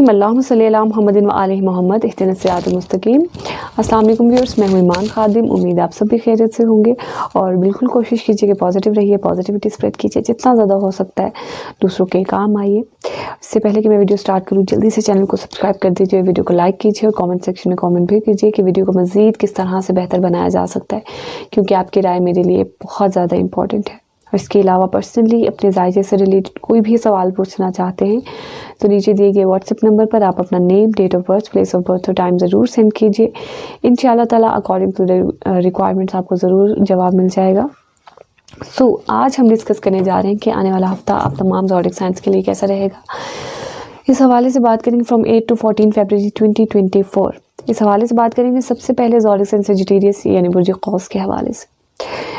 रहीम अल्लाहुम्मा सल्ली अला मुहम्मदिन व आलि मोहम्मद इहदिनस सिरातल मुस्तकीम। अस्सलाम वालेकुम व्यूअर्स, मैं हूं ईमान खादिम। उम्मीद है आप सभी खैरियत से होंगे और बिल्कुल कोशिश कीजिए कि पॉजिटिव रहिए, पॉजिटिविटी स्प्रेड कीजिए, जितना ज़्यादा हो सकता है दूसरों के काम आइए। इससे पहले कि मैं वीडियो स्टार्ट करूँ, जल्दी से चैनल को सब्सक्राइब कर दीजिए, वीडियो को लाइक कीजिए और कॉमेंट सेक्शन में कॉमेंट भी कीजिए कि वीडियो को मज़ीद किस तरह से बेहतर बनाया जा सकता है, क्योंकि आपकी राय मेरे लिए बहुत ज़्यादा इंपॉर्टेंट है। और इसके अलावा पर्सनली अपने जायजे से रिलेटेड कोई भी सवाल पूछना चाहते हैं तो नीचे दिए गए व्हाट्सएप नंबर पर आप अपना name, date of birth, place of birth और टाइम ज़रूर सेंड कीजिए। इंशाल्लाह ताला अकॉर्डिंग टू द रिक्वायरमेंट्स आपको ज़रूर जवाब मिल जाएगा। आज हम डिस्कस करने जा रहे हैं कि आने वाला हफ्ता आप तमाम ज़ोडिक साइंस के लिए कैसा रहेगा। इस हवाले से बात करेंगे फ्रॉम 8 to 14 फरवरी 2024। इस हवाले से बात करेंगे सबसे पहले ज़ोडिक साइन सेजिटेरियस यानी बुर्ज कौस के हवाले से।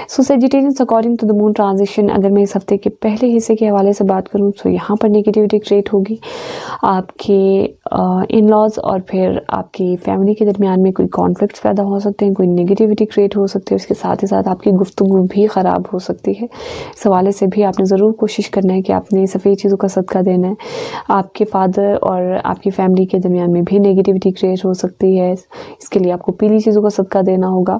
Sagittarians according to the moon transition, अगर मैं इस हफ्ते के पहले हिस्से के हवाले से बात करूं तो यहाँ पर नेगेटिविटी क्रिएट होगी। आपके इन लॉज और फिर आपकी फैमिली के दरमियान में कोई कॉन्फ्लिक्ट्स पैदा हो सकते हैं, कोई नेगेटिविटी क्रिएट हो सकती है। उसके साथ ही साथ आपकी गुफ्तगू भी ख़राब हो सकती है। इस हवाले से भी आपने ज़रूर कोशिश करना है कि आपने सफ़ेद चीज़ों का सदका देना है। आपके फादर और आपकी फैमिली के दरमियान में भी नेगेटिविटी क्रिएट हो सकती है, इसके लिए आपको पीली चीज़ों का सदका देना होगा।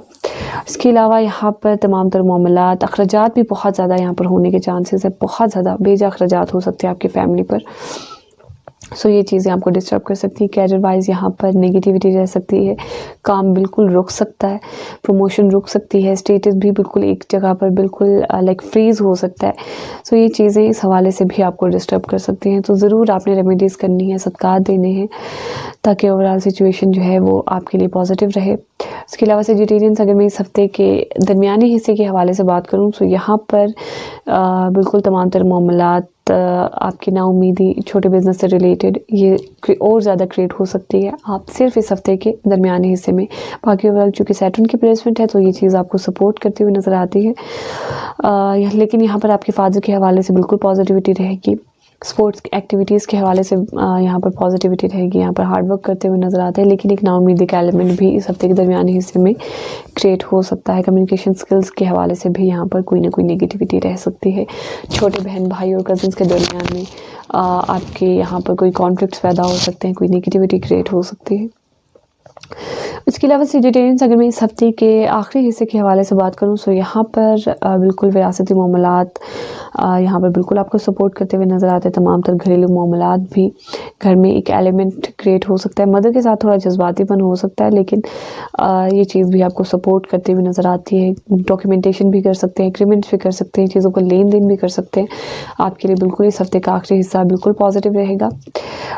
इसके अलावा यहाँ पर तमाम तर मामलात, अखराजात भी बहुत ज़्यादा यहाँ पर होने के चांसेस है। बहुत ज़्यादा बेजा अखराजात हो सकते हैं आपकी फैमिली पर। ये चीज़ें आपको डिस्टर्ब कर सकती है। कैरियर वाइज यहाँ पर नेगेटिविटी रह सकती है, काम बिल्कुल रुक सकता है, प्रमोशन रुक सकती है, स्टेटस भी बिल्कुल एक जगह पर बिल्कुल लाइक फ्रीज़ हो सकता है। ये चीज़ें इस हवाले से भी आपको डिस्टर्ब कर सकती हैं। तो ज़रूर आपने रेमेडीज़ करनी है, सदक़ात देने हैं, ताकि ओवरऑल सिचुएशन जो है वो आपके लिए पॉजिटिव रहे। इसके अलावा सेजिटेरियंस, अगर मैं इस हफ्ते के दरमियानी हिस्से के हवाले से बात करूँ तो यहाँ पर बिल्कुल तमाम तर मामलात, आपकी नाउमीदी, छोटे बिज़नेस से रिलेटेड ये और ज़्यादा क्रिएट हो सकती है आप सिर्फ इस हफ्ते के दरमियाने हिस्से में। बाकी ओवरऑल चूँकि सैटर्न की प्लेसमेंट है तो ये चीज़ आपको सपोर्ट करती हुई नज़र आती है। लेकिन यहाँ पर आपके फादर के हवाले से बिल्कुल पॉजिटिविटी रहेगी। स्पोर्ट्स एक्टिविटीज़ के हवाले से यहाँ पर पॉजिटिविटी रहेगी। यहाँ पर हार्ड वर्क करते हुए नज़र आते हैं, लेकिन एक नाउमीदी का एलिमेंट भी इस हफ्ते के दरमियाने हिस्से में क्रिएट हो सकता है। कम्युनिकेशन स्किल्स के हवाले से भी यहाँ पर कोई ना कोई नेगेटिविटी रह सकती है। छोटे बहन भाई और कज़न्स के दरमियान में आपके यहाँ पर कोई कॉन्फ्लिक्ट्स पैदा हो सकते हैं, कोई नेगेटिविटी क्रिएट हो सकती है। इसके अलावा सेजिटेरियंस, अगर मैं इस हफ्ते के आखिरी हिस्से के हवाले से बात करूं तो यहाँ पर बिल्कुल विरासती मामलात यहाँ पर बिल्कुल आपको सपोर्ट करते हुए नज़र आते हैं। तमाम तर घरेलू मामलात भी, घर में एक एलिमेंट क्रिएट हो सकता है। मदर के साथ थोड़ा जज्बातीपन हो सकता है, लेकिन ये चीज़ भी आपको सपोर्ट करते हुए नज़र आती है। डॉक्यूमेंटेशन भी कर सकते हैं, एग्रीमेंट्स भी कर सकते हैं, चीज़ों का लेन देन भी कर सकते हैं। आपके लिए बिल्कुल इस हफ्ते का आखिरी हिस्सा बिल्कुल पॉजिटिव रहेगा।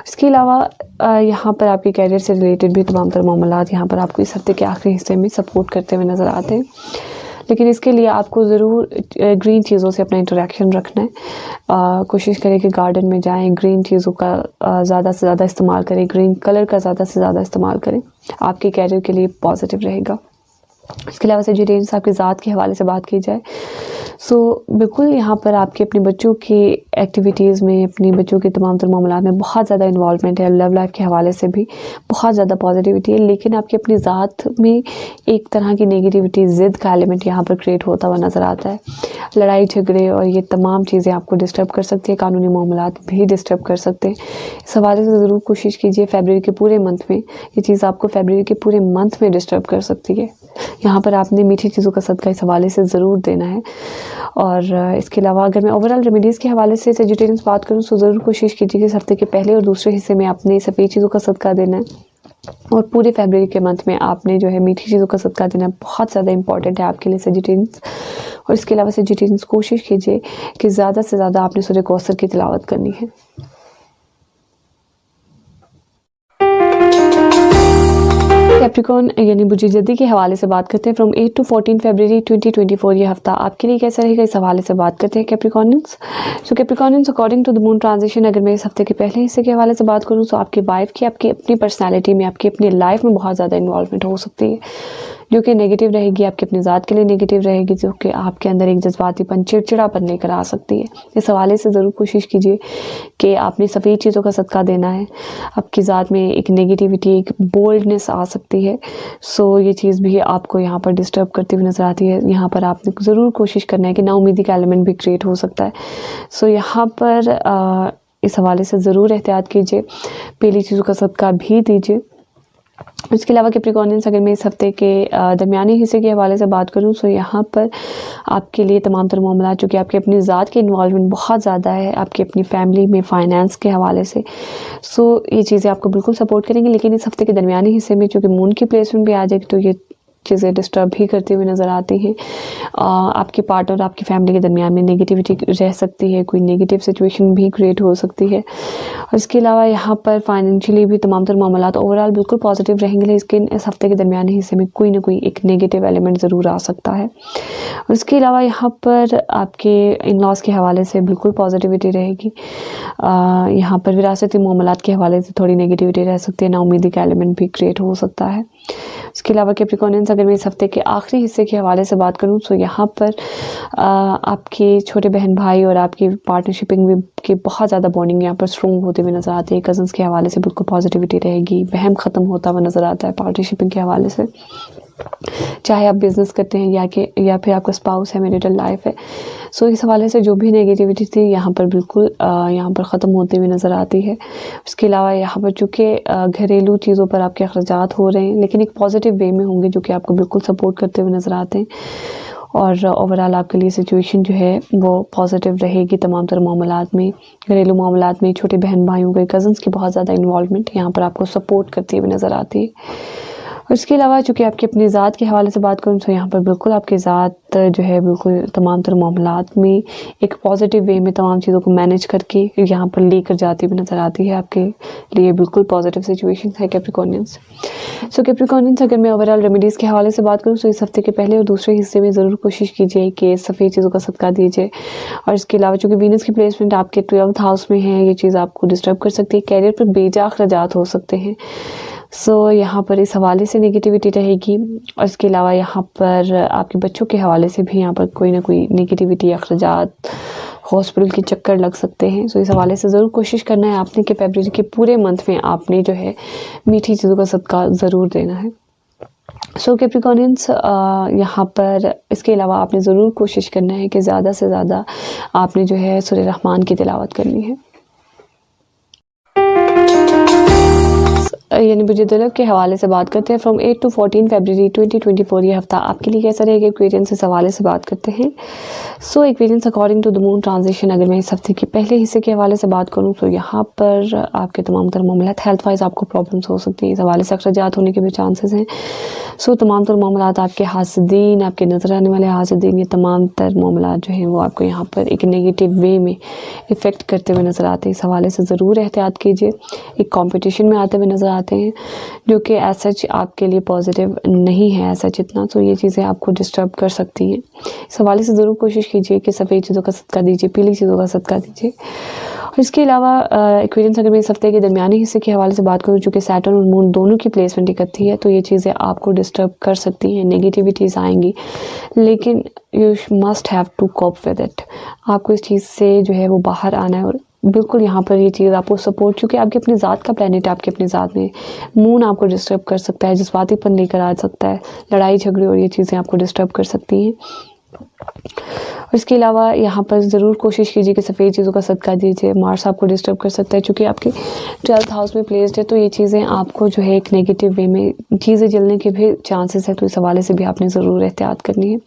इसके अलावा यहाँ पर आपके कैरियर से रिलेटेड भी तमाम तर मामलात यहाँ पर आपको इस हफ्ते के आखिरी हिस्से में सपोर्ट करते हुए नज़र आते हैं। लेकिन इसके लिए आपको ज़रूर ग्रीन चीज़ों से अपना इंटरेक्शन रखना है। कोशिश करें कि गार्डन में जाएं, ग्रीन चीज़ों का ज़्यादा से ज़्यादा इस्तेमाल करें, ग्रीन कलर का ज़्यादा से ज़्यादा इस्तेमाल करें, आपके कैरियर के लिए पॉजिटिव रहेगा। इसके अलावा सेजिटेरियंस, आपकी ज़ात के हवाले से बात की जाए बिल्कुल यहाँ पर आपके अपने बच्चों की एक्टिविटीज़ में, अपनी बच्चों के तमाम तर मामलात में बहुत ज़्यादा इन्वॉल्वमेंट है। लव लाइफ के हवाले से भी बहुत ज़्यादा पॉजिटिविटी है, लेकिन आपकी अपनी ज़ात में एक तरह की नेगेटिविटी, ज़िद का एलिमेंट यहाँ पर क्रिएट होता हुआ नज़र आता है। लड़ाई झगड़े और ये तमाम चीज़ें आपको डिस्टर्ब कर सकती है। कानूनी मामलात भी डिस्टर्ब कर सकते हैं। इस हवाले से ज़रूर कोशिश कीजिए फरवरी के पूरे मंथ में, ये चीज़ आपको फरवरी के पूरे मंथ में डिस्टर्ब कर सकती है। यहाँ पर आपने मीठी चीज़ों का सदका इस हवाले से ज़रूर देना है। और इसके अलावा अगर मैं ओवरऑल रेमेडीज़ के हवाले से सेजिटेरियंस बात करूँ तो ज़रूर कोशिश कीजिए कि इस हफ्ते के पहले और दूसरे हिस्से में आपने सफ़ेद चीज़ों का सदका देना है, और पूरे फरवरी के मंथ में आपने जो है मीठी चीज़ों का सदका देना बहुत ज़्यादा इंपॉर्टेंट है आपके लिए सेजिटेरियंस। और इसके अलावा सेजिटेरियंस कोशिश कीजिए कि ज़्यादा से ज़्यादा आपने सूरह कौसर की तिलावत करनी है। कैप्रिकॉर्न यानी बुर्ज जद्दी के हवाले से बात करते हैं फ्रॉम 8 to 14 फरवरी 2024। ये हफ्ता आपके लिए कैसा रहेगा, इस हवाले से बात करते हैं Capricornians. Capricornians according to the moon transition, अगर मैं इस हफ्ते के पहले हिस्से के हवाले से बात करूँ तो आपकी वाइफ की, आपकी अपनी पर्सनैलिटी में, आपकी अपनी लाइफ में बहुत ज़्यादा इन्वॉल्वमेंट हो सकती है, जो कि नेगेटिव रहेगी, आपकी अपनी ज़ात के लिए नेगेटिव रहेगी, जो कि आपके अंदर एक जज्बातीपन, चिड़चिड़ापन लेकर आ सकती है। इस हवाले से ज़रूर कोशिश कीजिए कि आपने सफ़ेद चीज़ों का सदका देना है। आपकी ज़ात में एक नेगेटिविटी, एक बोल्डनेस आ सकती है। ये चीज़ भी आपको यहाँ पर डिस्टर्ब करती हुई नज़र आती है। यहाँ पर आपने ज़रूर कोशिश करना है कि नाउमीदी का एलिमेंट भी क्रिएट हो सकता है। यहाँ पर इस हवाले से ज़रूर एहतियात कीजिए, पीली चीज़ों का सदका भी दीजिए। इसके अलावा कैप्रिकॉर्नियंस, अगर मैं इस हफ्ते के दरमियानी हिस्से के हवाले से बात करूं तो यहाँ पर आपके लिए तमाम तर मामला, चूँकि आपकी अपनी ज़ात की इन्वॉल्वमेंट बहुत ज़्यादा है आपकी अपनी फैमिली में फाइनेंस के हवाले से, सो ये चीज़ें आपको बिल्कुल सपोर्ट करेंगी। लेकिन इस हफ्ते के दरमियानी हिस्से में चूँकि मून की प्लेसमेंट भी आ जाएगी तो ये चीज़ें डिस्टर्ब भी करती हुई नज़र आती हैं। आपके पार्टनर और आपकी फैमिली के दरमियान में नेगेटिविटी रह सकती है, कोई नेगेटिव सिचुएशन भी क्रिएट हो सकती है। और इसके अलावा यहाँ पर फाइनेंशियली भी तमाम तर मामलात ओवरऑल बिल्कुल पॉजिटिव रहेंगे, लेकिन इस हफ्ते के दरमियानी हिस्से में कोई ना कोई एक नेगेटिव एलिमेंट ज़रूर आ सकता है। और इसके अलावा यहाँ पर आपके इन लॉज के हवाले से बिल्कुल पॉजिटिविटी रहेगी। यहाँ पर विरासती मामलात के हवाले से थोड़ी नेगेटिविटी रह सकती है, नाउमीदी का एलिमेंट भी क्रिएट हो सकता है। इसके अलावा कैप्रिकॉर्नियंस, अगर मैं इस हफ्ते के आखिरी हिस्से के हवाले से बात करूं तो यहाँ पर आपके छोटे बहन भाई और आपकी पार्टनरशिपिंग में की बहुत ज़्यादा बॉन्डिंग यहाँ पर स्ट्रॉन्ग होते हुए नज़र आती है। कज़न्स के हवाले से बिल्कुल पॉजिटिविटी रहेगी, वहम ख़त्म होता हुआ नज़र आता है पार्टनरशिपिंग के हवाले से। चाहे आप बिज़नेस करते हैं या फिर आपका स्पाउस है, मैरिटल लाइफ है, सो इस हवाले से जो भी नेगेटिविटी थी यहाँ पर बिल्कुल यहाँ पर ख़त्म होती हुई नज़र आती है। उसके अलावा यहाँ पर चूँकि घरेलू चीज़ों पर आपके अखराजात हो रहे हैं, लेकिन एक पॉजिटिव वे में होंगे जो कि आपको बिल्कुल सपोर्ट करते हुए नज़र आते हैं। और ओवरऑल आपके लिए सिचुएशन जो है वो पॉजिटिव रहेगी तमाम तर मामलात में, घरेलू मामलात में। छोटे बहन भाइयों के कज़न्स की बहुत ज़्यादा इन्वॉल्वमेंट यहाँ पर आपको सपोर्ट करती हुई नज़र आती है। उसके अलावा चूँकि आपकी अपनी ज़ात के हवाले से बात करूँ तो यहाँ पर बिल्कुल आपकी ज़ात जो है बिल्कुल तमाम तर मामलात में एक पॉजिटिव वे में तमाम चीज़ों को मैनेज करके यहाँ पर लेकर जाती हुई नज़र आती है। आपके लिए बिल्कुल पॉजिटिव सिचुएशन है कैप्रिकॉर्नियंस। सो कैप्रिकॉर्नियंस, अगर मैं ओवरऑल रेमेडीज़ के हवाले से बात करूँ तो इस हफ्ते के पहले और दूसरे हिस्से में ज़रूर कोशिश कीजिए कि सफ़ेद चीज़ों का सदका दीजिए। और इसके अलावा चूँकि वीनस की प्लेसमेंट आपके 12th हाउस में है, ये चीज़ आपको डिस्टर्ब कर सकती है, कैरियर पर बेजा अखराजात हो सकते हैं। सो यहाँ पर इस हवाले से नेगेटिविटी रहेगी। और इसके अलावा यहाँ पर आपके बच्चों के हवाले से भी यहाँ पर कोई ना कोई नेगेटिविटी, अखराजात, हॉस्पिटल के चक्कर लग सकते हैं। सो इस हवाले से ज़रूर कोशिश करना है आपने कि फरवरी के पूरे मंथ में आपने जो है मीठी चीज़ों का सदका ज़रूर देना है। सो कैप्रिकॉर्नियंस, यहाँ पर इसके अलावा आपने ज़रूर कोशिश करना है कि ज़्यादा से ज़्यादा आपने जो है सूरह रहमान की तिलावत करनी है। यानी बुजुर्ग के हवाले से बात करते हैं। फ्रॉम 8 to 14 फरवरी 2024 ये हफ्ता आपके लिए कैसा रहेगा, एक्वेरियंस इस हवाले से बात करते हैं। So Aquarians according to the moon transition, अगर मैं इस हफ्ते के पहले हिस्से के हवाले से बात करूं तो यहाँ पर आपके तमाम तर मामलात हेल्थ वाइज आपको प्रॉब्लम्स हो सकती हैं, इस हवाले से अखराजात होने के भी चांसेस हैं। सो तमाम तर मामलात आपके हासिदीन, आपके नज़र आने वाले हासिदीन, ये तमाम तर मामलात जो हैं वो आपको यहाँ पर एक नेगेटिव वे में इफ़ेक्ट करते हुए नज़र आते हैं। इस हवाले से ज़रूर एहतियात कीजिए। एक कॉम्पिटिशन में आते हुए नज़र आते हैं जो कि एज सच आपके लिए पॉजिटिव नहीं है एज सच इतना, तो ये चीज़ें आपको डिस्टर्ब कर सकती हैं। इस हवाले से ज़रूर कोशिश कीजिए कि सफ़ेद चीज़ों का सदका दीजिए, पीली चीज़ों का सदका दीजिए। और इसके अलावा एक्वेरियंस, अगर मैं इस हफ्ते के दरमियानी हिस्से के हवाले से बात करूँ, चूँकि सैटर्न और मून दोनों की प्लेसमेंट इकट्ठी है, तो ये चीज़ें आपको डिस्टर्ब कर सकती हैं, नेगेटिविटीज़ आएंगी, लेकिन you must have to cope with it. आपको इस चीज़ से जो है वो बाहर आना है। और बिल्कुल यहाँ पर ये चीज़ आपको सपोर्ट, चूँकि आपकी अपनी ज़ात का प्लैनेट आपकी अपनी ज़ात में, मून आपको डिस्टर्ब कर सकता है, जज्बातीपन लेकर आ सकता है, लड़ाई झगड़े और ये चीज़ें आपको डिस्टर्ब कर सकती हैं। और इसके अलावा यहाँ पर ज़रूर कोशिश कीजिए कि सफ़ेद चीज़ों का सदका दीजिए। मार्स आपको डिस्टर्ब कर सकता है, चूँकि आपके 12th हाउस में प्लेस्ड है, तो ये चीज़ें आपको जो है एक नेगेटिव वे में चीज़ें जलने के भी चांसेस है, तो इस हवाले से भी आपने ज़रूर एहतियात करनी है।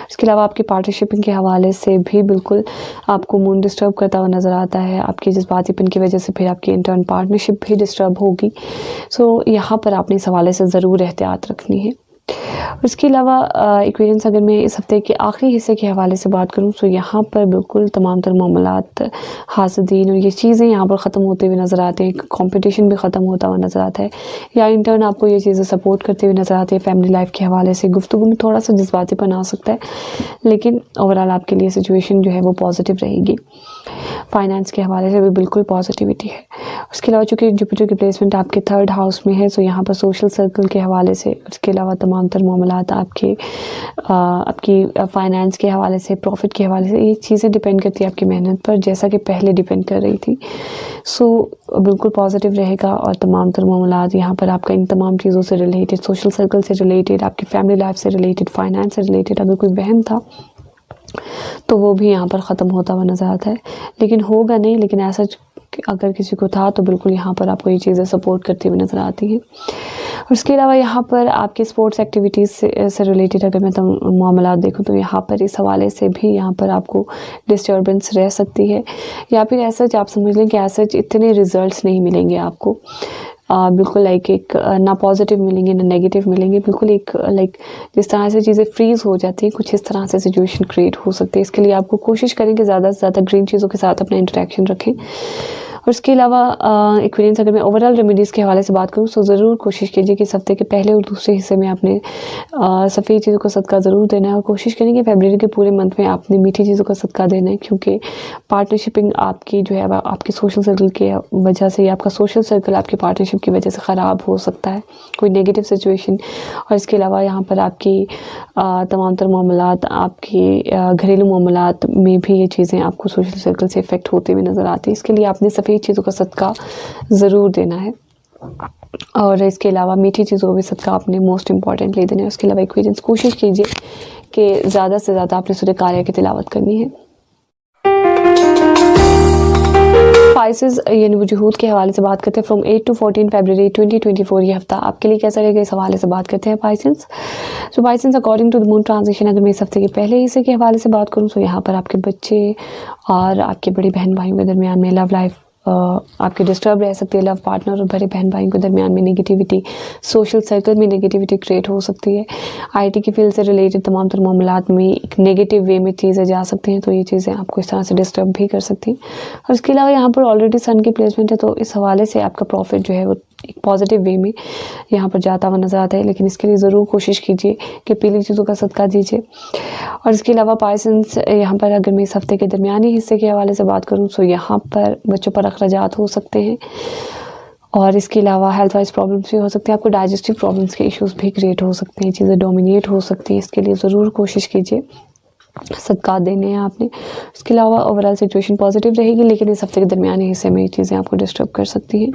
इसके अलावा आपकी पार्टनरशिपिंग के हवाले से भी बिल्कुल आपको मून डिस्टर्ब करता हुआ नज़र आता है। आपकी जज्बातीपन की वजह से फिर आपकी इंटर्न पार्टनरशिप भी डिस्टर्ब होगी। सो यहाँ पर आपने इस हवाले से ज़रूर एहतियात रखनी है। उसके अलावा एक्वेरियंस, अगर मैं इस हफ्ते के आखिरी हिस्से के हवाले से बात करूं तो यहाँ पर बिल्कुल तमाम तर मामलात, हासिदीन और ये चीज़ें यहाँ पर ख़त्म होते हुए नज़र आते हैं। कंपटीशन भी ख़त्म होता हुआ नज़र आता है, या इंटर्न आपको ये चीज़ें सपोर्ट करते हुए नज़र आती है। फैमिली लाइफ के हवाले से गुफ्तगू में थोड़ा सा जज्बातीपन आ सकता है, लेकिन ओवरऑल आपके लिए सिचुएशन जो है वो पॉजिटिव रहेगी। फाइनेंस के हवाले से भी बिल्कुल पॉजिटिविटी है। उसके अलावा चूँकि जुपिटर की प्लेसमेंट आपके 3rd हाउस में है, सो यहाँ पर सोशल सर्कल के हवाले से, उसके अलावा तमाम तर मामलात आपकी फाइनेंस के हवाले से, प्रॉफिट के हवाले से, ये चीज़ें डिपेंड करती है आपकी मेहनत पर, जैसा कि पहले डिपेंड कर रही थी। सो बिल्कुल पॉजिटिव रहेगा। और तमाम तर मामलात यहाँ पर आपका इन तमाम चीज़ों से रिलेटेड, सोशल सर्कल से रिलेटेड, आपकी फैमिली लाइफ से रिलेटेड, फाइनेंस से रिलेटेड अगर कोई वहम था तो वो भी यहाँ पर ख़त्म होता हुआ नज़र आता है, लेकिन होगा नहीं, लेकिन ऐसा अगर किसी को था तो बिल्कुल यहाँ पर आपको ये चीज़ें सपोर्ट करती हुई नज़र आती हैं। और उसके अलावा यहाँ पर आपकी स्पोर्ट्स एक्टिविटीज़ से रिलेटेड अगर मैं मामला देखूँ तो यहाँ पर इस हवाले से भी यहाँ पर आपको डिस्टर्बेंस रह सकती है, या फिर ऐसा आप समझ लें कि ऐसा इतने रिजल्ट्स नहीं मिलेंगे आपको। बिल्कुल लाइक एक ना पॉजिटिव मिलेंगे ना नेगेटिव मिलेंगे, बिल्कुल एक लाइक जिस तरह से चीज़ें फ्रीज़ हो जाती हैं कुछ इस तरह से सिचुएशन क्रिएट हो सकती है। इसके लिए आपको कोशिश करें कि ज़्यादा से ज़्यादा ग्रीन चीज़ों के साथ अपना इंटरेक्शन रखें। और उसके अलावा एक्सपीरियंस अगर मैं ओवरऑल रेमेडीज़ के हवाले से बात करूँ तो ज़रूर कोशिश कीजिए कि इस हफ्ते के पहले और दूसरे हिस्से में आपने सफ़ेद चीज़ों का सदका ज़रूर देना है, और कोशिश करें कि फरवरी के पूरे मंथ में आपने मीठी चीज़ों का सदका देना है, क्योंकि पार्टनरशिपिंग आपकी जो है आपके सोशल सर्कल की वजह से या आपका सोशल सर्कल आपकी पार्टनरशिप की वजह से ख़राब हो सकता है, कोई नेगेटिव सिचुएशन। और इसके अलावा यहाँ पर आपकी तमाम तर मामलात, आपकी घरेलू मामलात में भी ये चीज़ें आपको सोशल सर्कल से इफ़ेक्ट होते हुए नज़र आती हैं। इसके लिए आपने सफ़ेद चीज़ों का सदका ज़रूर देना है, और इसके अलावा मीठी चीज़ों को भी सदका आपने मोस्ट इंपॉर्टेंटली देना है। उसके अलावा एक्सपीरियंस कोशिश कीजिए कि ज़्यादा से ज़्यादा आपने सूरह कारिया की तिलावत करनी है। स्पाइसेस यानी वजूहूद के हवाले से बात करते हैं। फ्रॉम 8 to 14 फरवरी 2024 ये हफ्ता आपके लिए कैसा रहेगा, इस हवाले से बात करते हैं Pisceans. So Pisceans according to the moon transition, अगर मैं इस हफ्ते के पहले हिस्से के हवाले से बात करूँ तो यहाँ पर आपके बच्चे और आपके बड़े बहन भाइयों के दरमियान में लव लाइफ आपके डिस्टर्ब रह सकती है। लव पार्टनर और बड़े बहन भाइयों के दरमियान में नेगेटिविटी, सोशल सर्कल में नेगेटिविटी क्रिएट हो सकती है। आईटी की फील्ड से रिलेटेड तमाम तर मामलात में एक नेगेटिव वे में चीज़ें जा सकती हैं, तो ये चीज़ें आपको इस तरह से डिस्टर्ब भी कर सकती हैं। और इसके अलावा यहाँ पर ऑलरेडी सन की प्लेसमेंट है, तो इस हवाले से आपका प्रॉफिट जो है वो एक पॉजिटिव वे में यहाँ पर जाता हुआ नज़र आता है, लेकिन इसके लिए ज़रूर कोशिश कीजिए कि पीली चीज़ों का सदका दीजिए। और इसके अलावा पाइसेंस यहाँ पर अगर मैं इस हफ्ते के दरमियानी हिस्से के हवाले से बात करूँ तो यहाँ पर बच्चों पर अखराजात हो सकते हैं, और इसके अलावा हेल्थ वाइज प्रॉब्लम्स भी हो सकते हैं। आपको डाइजेस्टिव प्रॉब्लम्स के इश्यूज़ भी क्रिएट हो सकते हैं, चीज़ें डोमिनेट हो सकती हैं। इसके लिए ज़रूर कोशिश कीजिए, सदका देने हैं आपने। इसके अलावा ओवरऑल सिचुएशन पॉजिटिव रहेगी, लेकिन इस हफ्ते के दरमियानी हिस्से में ये चीज़ें आपको डिस्टर्ब कर सकती हैं।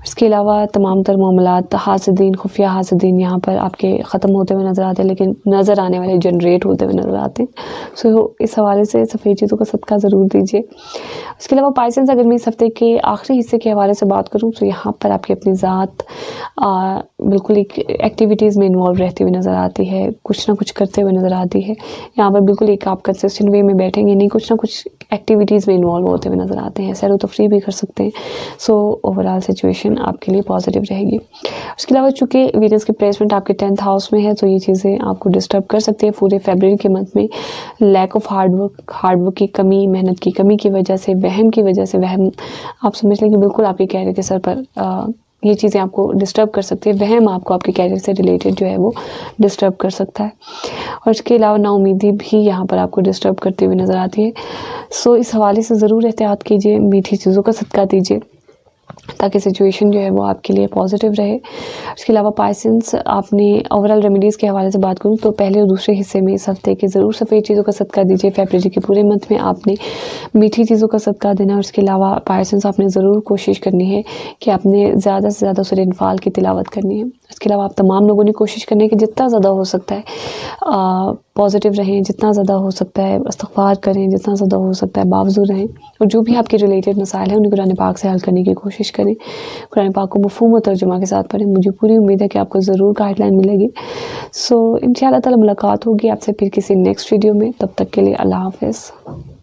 इसके अलावा तमाम तर मामलात, हासदीन, खुफिया हासदीन यहाँ पर आपके ख़त्म होते हुए नज़र आते हैं, लेकिन नज़र आने वाले जनरेट होते हुए नज़र आते हैं। सो इस हवाले से सफ़ेद चीज़ों का सदका ज़रूर दीजिए। इसके अलावा पाइसेंस अगर मैं इस हफ्ते के आखिरी हिस्से के हवाले से बात करूँ तो यहाँ पर आपकी अपनी ज़ात बिल्कुल एक एक्टिविटीज़ में इन्वॉल्व रहती हुई नज़र आती है, कुछ ना कुछ करते हुए नज़र आती है। यहाँ पर बिल्कुल एक आप कंसिस्टेंट वे में बैठेंगे नहीं, कुछ ना कुछ एक्टिविटीज़ में इन्वॉल्व होते हुए नज़र आते हैं, सैर व तफरीह भी कर सकते हैं। सो ओवरऑल सिचुएशन आपके लिए पॉजिटिव रहेगी। उसके अलावा चूँकि वीनस की प्लेसमेंट आपके 10th हाउस में है, तो ये चीज़ें आपको डिस्टर्ब कर सकती है। पूरे फरवरी के मंथ में लैक ऑफ हार्डवर्क की कमी, मेहनत की कमी की वजह से, वहम की वजह से, वहम आप समझ लें कि बिल्कुल आपके कैरियर के सर पर ये चीज़ें आपको डिस्टर्ब कर सकती है। वहम आपको आपके कैरियर से रिलेटेड जो है वो डिस्टर्ब कर सकता है। और इसके अलावा नाउमीदी भी यहाँ पर आपको डिस्टर्ब करती हुई नज़र आती है। सो इस हवाले से ज़रूर एहतियात कीजिए, मीठी चीज़ों का सदका दीजिए ताकि सिचुएशन जो है वो आपके लिए पॉजिटिव रहे। इसके अलावा पाइसेंस आपने ओवरऑल रेमेडीज़ के हवाले से बात करूँ तो पहले और दूसरे हिस्से में इस हफ्ते के ज़रूर सफ़ेद चीज़ों का सदका दीजिए। फरवरी के पूरे मंथ में आपने मीठी चीज़ों का सदका देना है। और इसके अलावा पाइसेंस आपने ज़रूर कोशिश करनी है कि आपने ज़्यादा से ज़्यादा सूरह इन्फाल की तिलावत करनी है। इसके अलावा आप तमाम लोगों ने कोशिश करनी है कि जितना ज़्यादा हो सकता है पॉजिटिव रहें, जितना ज़्यादा हो सकता है इस्तिग़फ़ार करें, जितना ज़्यादा हो सकता है बावजूद रहें, और जो भी आपके रिलेटेड मसाइल हैं उन्हें कुरान पाक से हल करने की कोशिश करें। कुरान पाक को मफ़हूम और तर्जुमा के साथ पढ़ें। मुझे पूरी उम्मीद है कि आपको ज़रूर गाइडलाइन मिलेगी। सो इंशाअल्लाह ताला मुलाकात होगी आपसे फिर किसी नेक्स्ट वीडियो में। तब तक के लिए अल्लाह हाफ़िज़।